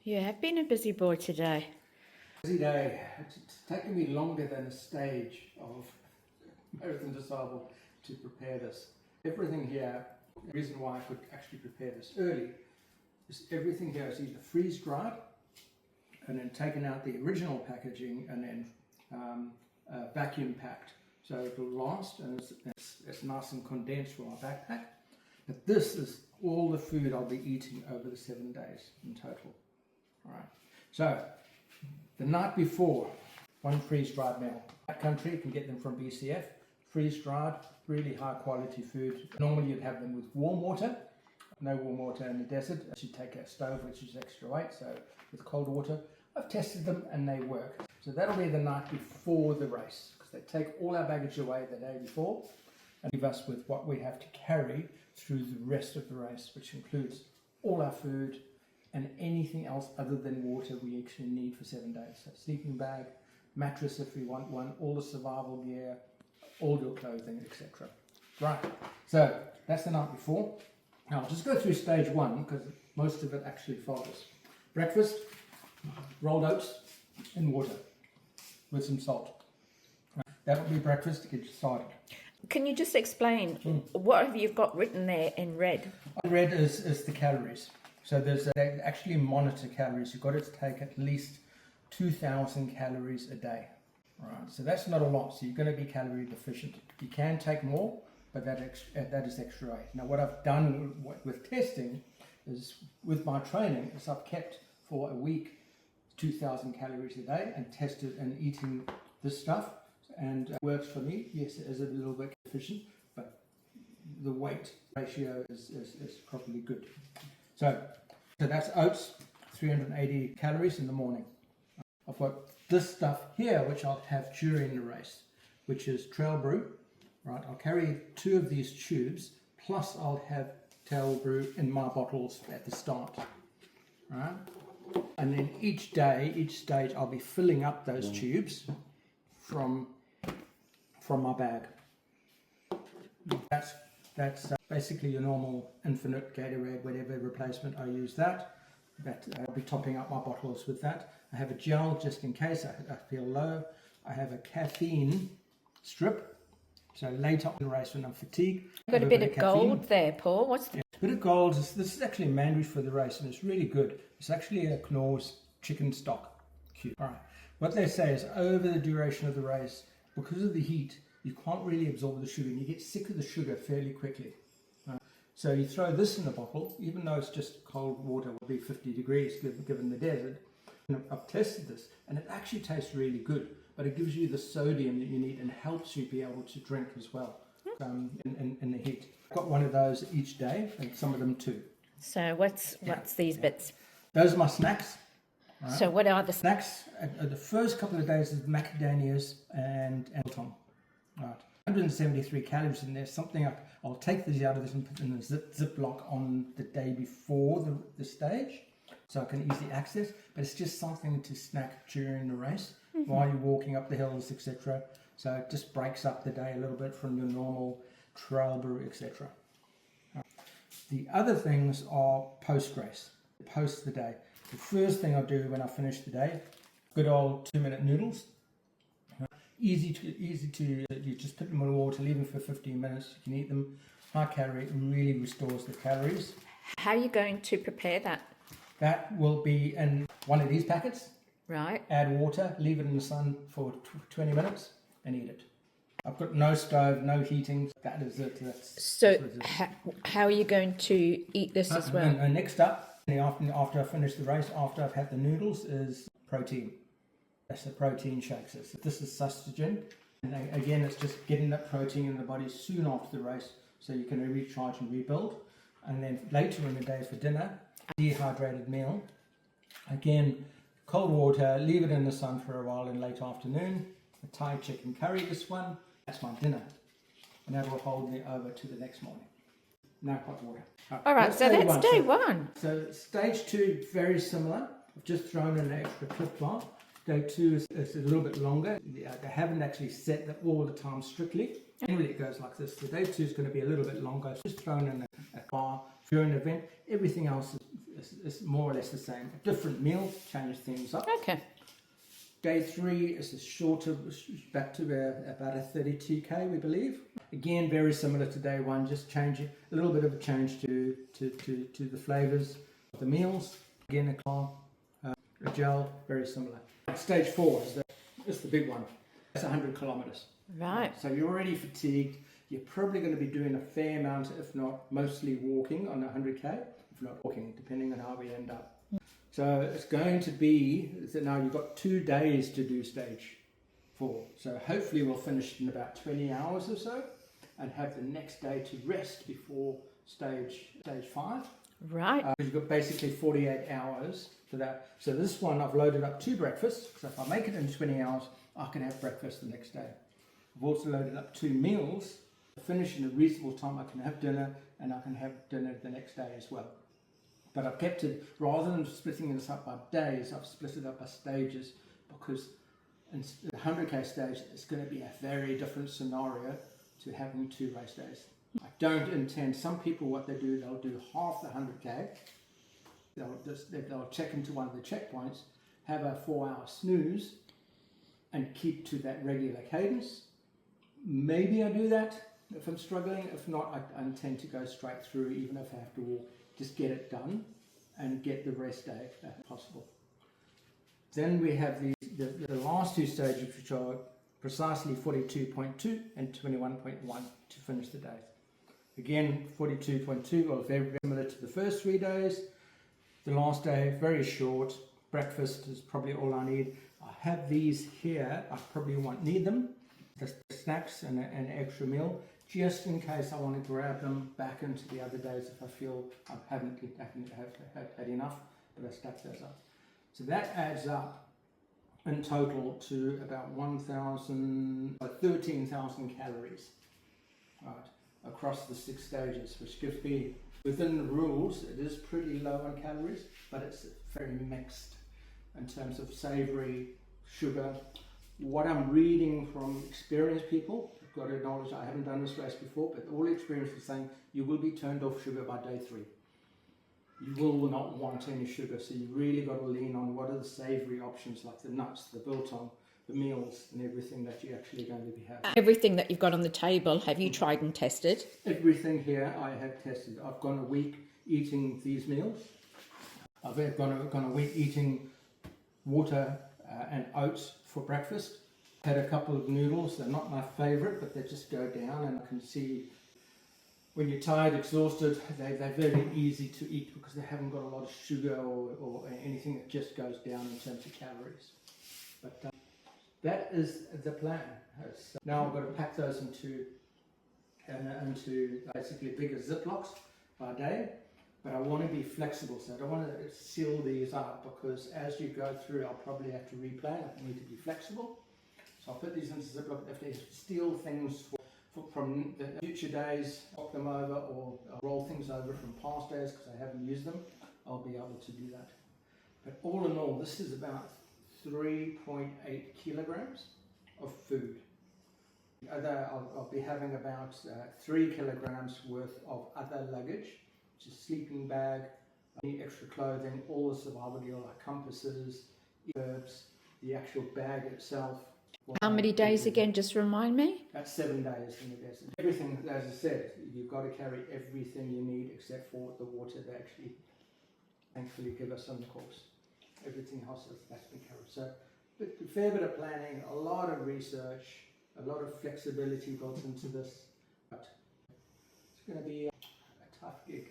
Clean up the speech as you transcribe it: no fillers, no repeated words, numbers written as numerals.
You have been a busy boy today. Busy day. It's taken me longer than a stage of Marathon des Sables to prepare this. Everything here, the reason why I could actually prepare this early is everything here is either freeze dried and then taken out the original packaging and then vacuum packed. So it'll last and it's nice and condensed for my backpack. But this is all the food I'll be eating over the 7 days in total. All right. So the night before, one freeze-dried meal. That country, you can get them from BCF. Freeze-dried, really high-quality food. Normally you'd have them with warm water. No warm water in the desert. You take a stove, which is extra weight, so with cold water. I've tested them and they work. So that'll be the night before the race, because they take all our baggage away the day before and leave us with what we have to carry through the rest of the race, which includes all our food and anything else other than water we actually need for 7 days. So sleeping bag, mattress if we want one, all the survival gear, all your clothing, etc. Right, so that's the night before. Now I'll just go through stage one because most of it actually follows. Breakfast, rolled oats and water with some salt. That'll be breakfast to get you started. Can you just explain what have you got written there in red? Red is the calories. So they actually monitor calories. You've got to take at least 2,000 calories a day. Right. So that's not a lot. So you're going to be calorie deficient. You can take more, but that is extra weight. Now what I've done with testing is with my training is I've kept for a week 2,000 calories a day and tested and eating this stuff. And it works for me. Yes, it is a little bit efficient, but the weight ratio is probably good. So that's oats, 380 calories in the morning. I've got this stuff here, which I'll have during the race, which is trail brew. Right, I'll carry 2 of these tubes, plus I'll have trail brew in my bottles at the start. Right, and then each stage, I'll be filling up those tubes from my bag. That's basically your normal infinite Gatorade, whatever replacement I use that. I'll be topping up my bottles with that. I have a gel just in case I feel low. I have a caffeine strip. So later in the race when I'm fatigued. You've got a bit of gold there, Paul. What's the... A bit of gold. This is actually mandatory for the race and it's really good. It's actually a Knorr's chicken stock cube. All right. What they say is over the duration of the race, because of the heat, you can't really absorb the sugar and you get sick of the sugar fairly quickly. So you throw this in a bottle, even though it's just cold water, will be 50 degrees given the desert. And I've tested this and it actually tastes really good, but it gives you the sodium that you need and helps you be able to drink as well in the heat. I've got one of those each day and some of them too. So what's these bits? Those are my snacks. Right. So what are the snacks? The first couple of days is macadamias and biltong. Right, 173 calories in there. Something I'll take these out of this and put in a Ziploc on the day before the stage, so I can easily access. But it's just something to snack during the race while you're walking up the hills, etc. So it just breaks up the day a little bit from your normal trail brew, etc. The other things are post-race, post the day. The first thing I do when I finish the day, good old 2-minute noodles. Easy to, you just put them in water, leave them for 15 minutes, you can eat them. High calorie, really restores the calories. How are you going to prepare that? That will be in one of these packets. Right. Add water, leave it in the sun for 20 minutes and eat it. I've got no stove, no heating, that is it. How are you going to eat this as well? And next up, after I finish the race, after I've had the noodles, is protein. That's the protein shakes. This is sustagen. And again, it's just getting that protein in the body soon after the race so you can recharge and rebuild. And then later in the day for dinner, dehydrated meal. Again, cold water, leave it in the sun for a while in late afternoon. A Thai chicken curry, this one. That's my dinner. And that will hold me over to the next morning. No hot water. All right, so that's day one. So stage 2, very similar. I've just thrown in an extra Clif Bar. Day 2 is a little bit longer. They haven't actually set that all the time strictly. Generally it goes like this. So day 2 is going to be a little bit longer. Just thrown in a bar during the event. Everything else is more or less the same. Different meals, change things up. Okay. Day 3 is a shorter, back to about a 32k, we believe. Again, very similar to day 1, just changing a little bit of a change to the flavors of the meals. Again, a gel, very similar. Stage 4 is the big one. It's 100 kilometers. Right. So you're already fatigued. You're probably going to be doing a fair amount, if not mostly walking on 100k, if not walking, depending on how we end up. So it's going to be, now you've got 2 days to do stage 4. So hopefully we'll finish in about 20 hours or so and have the next day to rest before stage 5. Right. You've got basically 48 hours for that. So this one I've loaded up 2 breakfasts, so if I make it in 20 hours, I can have breakfast the next day. I've also loaded up 2 meals. Finish in a reasonable time, I can have dinner, and I can have dinner the next day as well. But I've kept it, rather than splitting this up by days, I've split it up by stages, because in the 100k stage, it's going to be a very different scenario to having 2 race days. I don't intend, some people what they do, they'll do half the 100k, they'll check into one of the checkpoints, have a 4-hour snooze, and keep to that regular cadence. Maybe I do that if I'm struggling. If not, I intend to go straight through, even if I have to walk. Just get it done and get the rest day if possible. Then we have the last 2 stages, which are precisely 42.2 and 21.1 to finish the day. Again, 42.2, well, very similar to the first 3 days. The last day, very short. Breakfast is probably all I need. I have these here. I probably won't need them. The snacks and an extra meal, just in case I want to grab them back into the other days if I feel I haven't had enough, but I stack those up. So that adds up in total to about 13,000 calories, right, across the 6 stages, which gives me, within the rules, it is pretty low on calories, but it's very mixed in terms of savoury, sugar. What I'm reading from experienced people, I've got to acknowledge I haven't done this race before, but all the experience is saying you will be turned off sugar by day 3. You will not want any sugar, so you really got to lean on what are the savoury options, like the nuts, the biltong, the meals, and everything that you're actually going to be having. Everything that you've got on the table, have you tried and tested? Everything here I have tested. I've gone a week eating these meals. I've gone a week eating water and oats for breakfast. Had a couple of noodles. They're not my favourite, but they just go down, and I can see when you're tired, exhausted, they're very easy to eat because they haven't got a lot of sugar or anything that just goes down in terms of calories. But that is the plan. Now I've got to pack those into basically bigger Ziplocs by day. But I want to be flexible, so I don't want to seal these up, because as you go through, I'll probably have to replan. I need to be flexible. So I'll put these into Ziploc. If they steal things from the future days, knock them over, or I'll roll things over from past days because I haven't used them, I'll be able to do that. But all in all, this is about 3.8 kilograms of food. I'll be having about 3 kilograms worth of other luggage, which is sleeping bag, any extra clothing, all the survival gear like compasses, herbs, the actual bag itself. How many days again, just remind me? That's 7 days in the desert. Everything, as I said, you've got to carry everything you need except for the water they actually thankfully give us on the course. Everything else that's been carried. So a fair bit of planning, a lot of research, a lot of flexibility built into this. But it's going to be a tough gig.